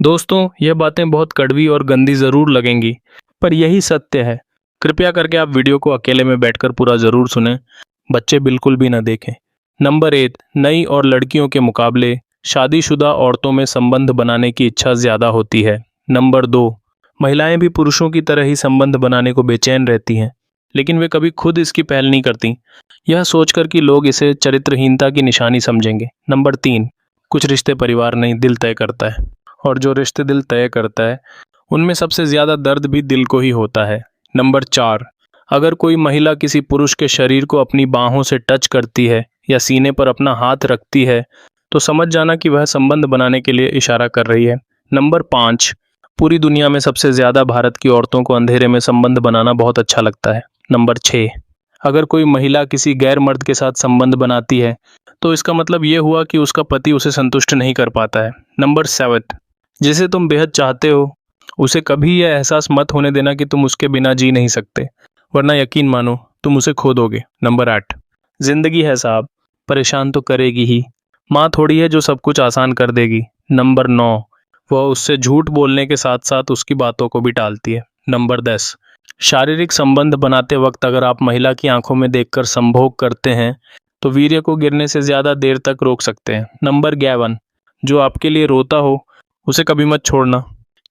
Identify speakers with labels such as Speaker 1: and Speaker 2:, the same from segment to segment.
Speaker 1: दोस्तों, यह बातें बहुत कड़वी और गंदी ज़रूर लगेंगी, पर यही सत्य है। कृपया करके आप वीडियो को अकेले में बैठकर पूरा ज़रूर सुनें। बच्चे बिल्कुल भी ना देखें। नंबर 1, नई और लड़कियों के मुकाबले शादीशुदा औरतों में संबंध बनाने की इच्छा ज़्यादा होती है। नंबर 2, महिलाएं भी पुरुषों की तरह ही संबंध बनाने को बेचैन रहती हैं, लेकिन वे कभी खुद इसकी पहल नहीं करती, यह सोचकर कि लोग इसे चरित्रहीनता की निशानी समझेंगे। नंबर 3, कुछ रिश्ते परिवार नहीं दिल तय करता है, और जो रिश्ते दिल तय करता है उनमें सबसे ज्यादा दर्द भी दिल को ही होता है। नंबर 4, अगर कोई महिला किसी पुरुष के शरीर को अपनी बाहों से टच करती है या सीने पर अपना हाथ रखती है तो समझ जाना कि वह संबंध बनाने के लिए इशारा कर रही है। नंबर 5, पूरी दुनिया में सबसे ज्यादा भारत की औरतों को अंधेरे में संबंध बनाना बहुत अच्छा लगता है। नंबर 6, अगर कोई महिला किसी गैर मर्द के साथ संबंध बनाती है तो इसका मतलब ये हुआ कि उसका पति उसे संतुष्ट नहीं कर पाता है। नंबर 7, जिसे तुम बेहद चाहते हो उसे कभी यह एहसास मत होने देना कि तुम उसके बिना जी नहीं सकते, वरना यकीन मानो तुम उसे खो दोगे। नंबर 8, जिंदगी है साहब, परेशान तो करेगी ही, माँ थोड़ी है जो सब कुछ आसान कर देगी। नंबर 9, वह उससे झूठ बोलने के साथ साथ उसकी बातों को भी टालती है। नंबर 10, शारीरिक संबंध बनाते वक्त अगर आप महिला की आंखों में देखकर संभोग करते हैं तो वीर्य को गिरने से ज्यादा देर तक रोक सकते हैं। नंबर 11, जो आपके लिए रोता हो उसे कभी मत छोड़ना,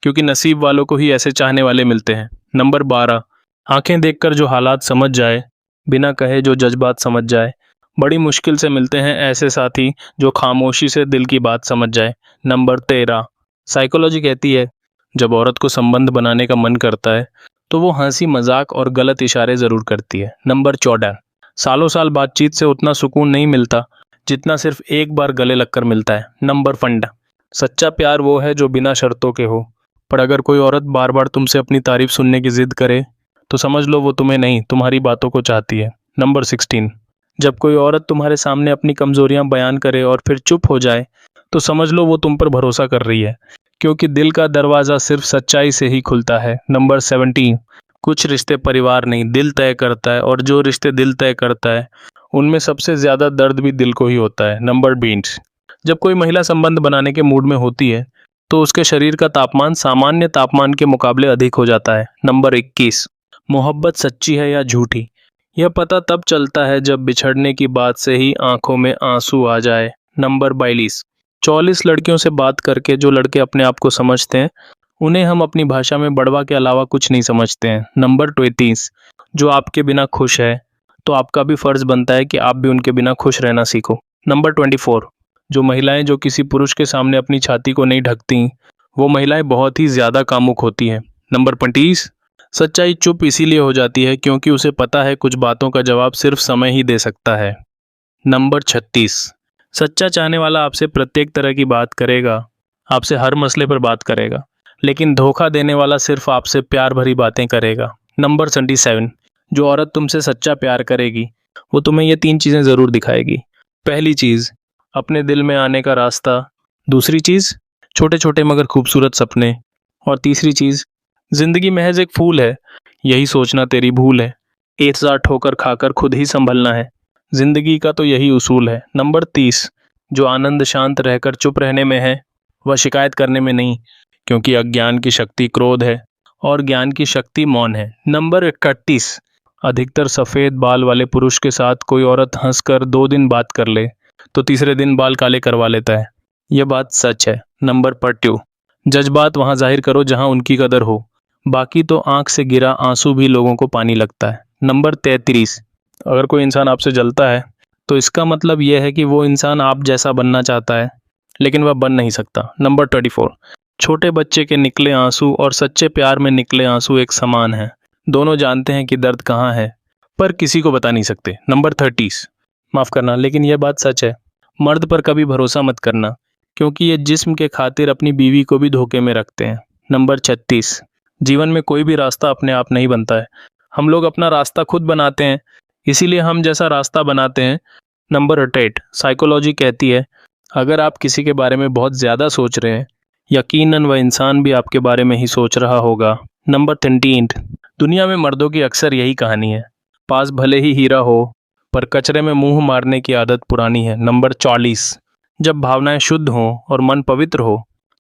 Speaker 1: क्योंकि नसीब वालों को ही ऐसे चाहने वाले मिलते हैं। नंबर 12, आंखें देखकर जो हालात समझ जाए, बिना कहे जो जज्बात समझ जाए, बड़ी मुश्किल से मिलते हैं ऐसे साथी जो खामोशी से दिल की बात समझ जाए। नंबर 13, साइकोलॉजी कहती है जब औरत को संबंध बनाने का मन करता है तो वो हंसी मजाक और गलत इशारे जरूर करती है। नंबर 14, सालों साल बातचीत से उतना सुकून नहीं मिलता जितना सिर्फ एक बार गले लगकर मिलता है। नंबर 15, सच्चा प्यार वो है जो बिना शर्तों के हो, पर अगर कोई औरत बार बार तुमसे अपनी तारीफ सुनने की जिद करे तो समझ लो वो तुम्हें नहीं, तुम्हारी बातों को चाहती है। नंबर 16, जब कोई औरत तुम्हारे सामने अपनी कमजोरियां बयान करे और फिर चुप हो जाए तो समझ लो वो तुम पर भरोसा कर रही है, क्योंकि दिल का दरवाजा सिर्फ सच्चाई से ही खुलता है। नंबर 17, कुछ रिश्ते परिवार नहीं दिल तय करता है, और जो रिश्ते दिल तय करता है उनमें सबसे ज्यादा दर्द भी दिल को ही होता है। नंबर 20, जब कोई महिला संबंध बनाने के मूड में होती है तो उसके शरीर का तापमान सामान्य तापमान के मुकाबले अधिक हो जाता है। नंबर 21, मोहब्बत सच्ची है या झूठी, यह पता तब चलता है जब बिछड़ने की बात से ही आंखों में आंसू आ जाए। नंबर 42, 44 लड़कियों से बात करके जो लड़के अपने आप को समझते हैं उन्हें हम अपनी भाषा में बड़वा के अलावा कुछ नहीं समझते हैं। नंबर 33, जो आपके बिना खुश है तो आपका भी फर्ज बनता है कि आप भी उनके बिना खुश रहना सीखो। नंबर 24, जो महिलाएं जो किसी पुरुष के सामने अपनी छाती को नहीं ढकती वो महिलाएं बहुत ही ज्यादा कामुक होती हैं। नंबर 25, सच्चाई चुप इसीलिए हो जाती है क्योंकि उसे पता है कुछ बातों का जवाब सिर्फ समय ही दे सकता है। नंबर 36, सच्चा चाहने वाला आपसे प्रत्येक तरह की बात करेगा, आपसे हर मसले पर बात करेगा, लेकिन धोखा देने वाला सिर्फ आपसे प्यार भरी बातें करेगा। नंबर 27, जो औरत तुमसे सच्चा प्यार करेगी वो तुम्हें ये 3 चीजें जरूर दिखाएगी। पहली चीज, अपने दिल में आने का रास्ता। दूसरी चीज, छोटे छोटे मगर खूबसूरत सपने। और तीसरी चीज, जिंदगी महज एक फूल है, यही सोचना तेरी भूल है। 1000 ठोकर खाकर खुद ही संभलना है, जिंदगी का तो यही उसूल है। नंबर 30, जो आनंद शांत रहकर चुप रहने में है वह शिकायत करने में नहीं, क्योंकि अज्ञान की शक्ति क्रोध है और ज्ञान की शक्ति मौन है। नंबर 31, अधिकतर सफेद बाल वाले पुरुष के साथ कोई औरत हंसकर 2 दिन बात कर ले तो तीसरे दिन बाल काले करवा लेता है, यह बात सच है। नंबर 42, जज्बात वहां जाहिर करो जहां उनकी कदर हो, बाकी तो आंख से गिरा आंसू भी लोगों को पानी लगता है। नंबर 33, अगर कोई इंसान आपसे जलता है तो इसका मतलब यह है कि वो इंसान आप जैसा बनना चाहता है लेकिन वह बन नहीं सकता। नंबर 24, छोटे बच्चे के निकले आंसू और सच्चे प्यार में निकले आंसू एक समान है, दोनों जानते हैं कि दर्द कहाँ है पर किसी को बता नहीं सकते। नंबर 30, माफ करना लेकिन यह बात सच है, मर्द पर कभी भरोसा मत करना, क्योंकि ये जिस्म के खातिर अपनी बीवी को भी धोखे में रखते हैं। नंबर 36, जीवन में कोई भी रास्ता अपने आप नहीं बनता है, हम लोग अपना रास्ता खुद बनाते हैं, इसीलिए हम जैसा रास्ता बनाते हैं। नंबर 38, साइकोलॉजी कहती है अगर आप किसी के बारे में बहुत ज़्यादा सोच रहे हैं यकीनन वह इंसान भी आपके बारे में ही सोच रहा होगा। नंबर 38, दुनिया में मर्दों की अक्सर यही कहानी है, पास भले ही हीरा हो पर कचरे में मुंह मारने की आदत पुरानी है। नंबर 40, जब भावनाएं शुद्ध हों और मन पवित्र हो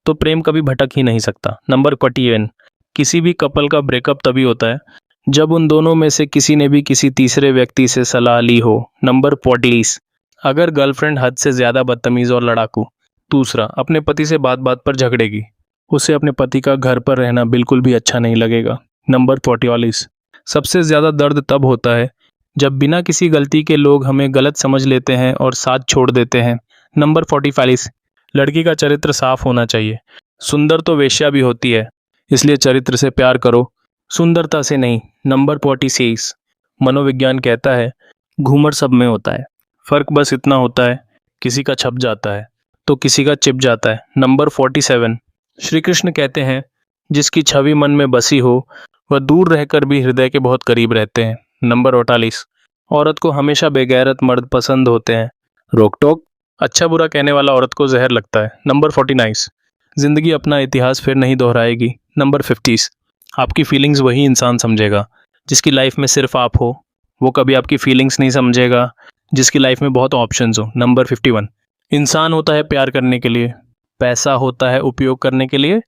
Speaker 1: तो प्रेम कभी भटक ही नहीं सकता। नंबर 41, किसी भी कपल का ब्रेकअप तभी होता है जब उन दोनों में से किसी ने भी किसी तीसरे व्यक्ति से सलाह ली हो। नंबर 40, अगर गर्लफ्रेंड हद से ज़्यादा बदतमीज और लड़ाकू। दूसरा, अपने पति से बात बात पर झगड़ेगी, उसे अपने पति का घर पर रहना बिल्कुल भी अच्छा नहीं लगेगा। नंबर 44, सबसे ज़्यादा दर्द तब होता है जब बिना किसी गलती के लोग हमें गलत समझ लेते हैं और साथ छोड़ देते हैं। नंबर 45, लड़की का चरित्र साफ होना चाहिए। सुंदर तो वेश्या भी होती है, इसलिए चरित्र से प्यार करो, सुंदरता से नहीं। नंबर 46, मनोविज्ञान कहता है घूमर सब में होता है, फर्क बस इतना होता है किसी का छप जाता है तो किसी का चिप जाता है। नंबर 47, श्री कृष्ण कहते हैं जिसकी छवि मन में बसी हो वह दूर रहकर भी हृदय के बहुत करीब रहते हैं। नंबर 48, औरत को हमेशा बेगैरत मर्द पसंद होते हैं, रोक टोक, अच्छा बुरा कहने वाला औरत को जहर लगता है। नंबर 49, जिंदगी अपना इतिहास फिर नहीं दोहराएगी। नंबर 50, आपकी फीलिंग्स वही इंसान समझेगा जिसकी लाइफ में सिर्फ आप हो, वो कभी आपकी फीलिंग्स नहीं समझेगा जिसकी लाइफ में बहुत ऑप्शंस हो। नंबर 51, इंसान होता है प्यार करने के लिए, पैसा होता है उपयोग करने के लिए,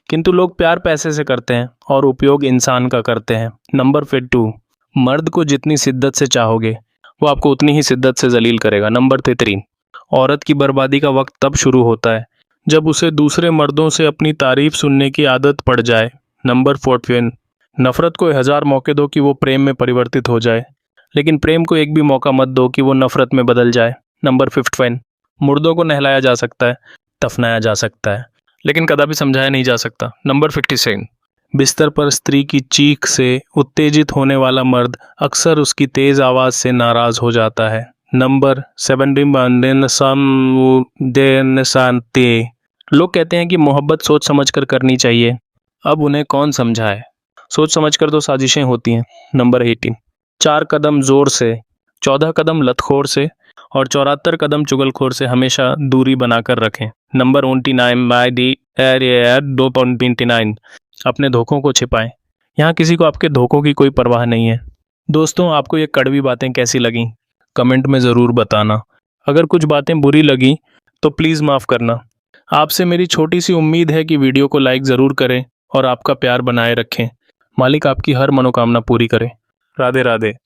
Speaker 1: किंतु लोग प्यार पैसे से करते हैं और उपयोग इंसान का करते हैं। नंबर 52, मर्द को जितनी शिद्दत से चाहोगे वो आपको उतनी ही शिद्दत से जलील करेगा। नंबर 33, औरत की बर्बादी का वक्त तब शुरू होता है जब उसे दूसरे मर्दों से अपनी तारीफ सुनने की आदत पड़ जाए। नंबर 41, नफरत को 1000 मौके दो कि वो प्रेम में परिवर्तित हो जाए, लेकिन प्रेम को एक भी मौका मत दो कि वो नफरत में बदल जाए। नंबर 51, मुर्दों को नहलाया जा सकता है, दफनाया जा सकता है, लेकिन कदापि समझाया नहीं जा सकता। नंबर 57, बिस्तर पर स्त्री की चीख से उत्तेजित होने वाला मर्द अक्सर उसकी तेज आवाज से नाराज हो जाता है। नंबर 70, लोग कहते हैं कि मोहब्बत सोच समझकर करनी चाहिए, अब उन्हें कौन समझाए, सोच समझकर तो साजिशें होती हैं। नंबर 18, 4 कदम जोर से, 14 कदम लतखोर से और 74 कदम चुगलखोर से हमेशा दूरी बनाकर रखें। नंबर 29, अपने धोखों को छिपाएं, यहाँ किसी को आपके धोखों की कोई परवाह नहीं है। दोस्तों, आपको ये कड़वी बातें कैसी लगी कमेंट में ज़रूर बताना। अगर कुछ बातें बुरी लगी तो प्लीज़ माफ़ करना। आपसे मेरी छोटी सी उम्मीद है कि वीडियो को लाइक ज़रूर करें और आपका प्यार बनाए रखें। मालिक आपकी हर मनोकामना पूरी करे। राधे राधे।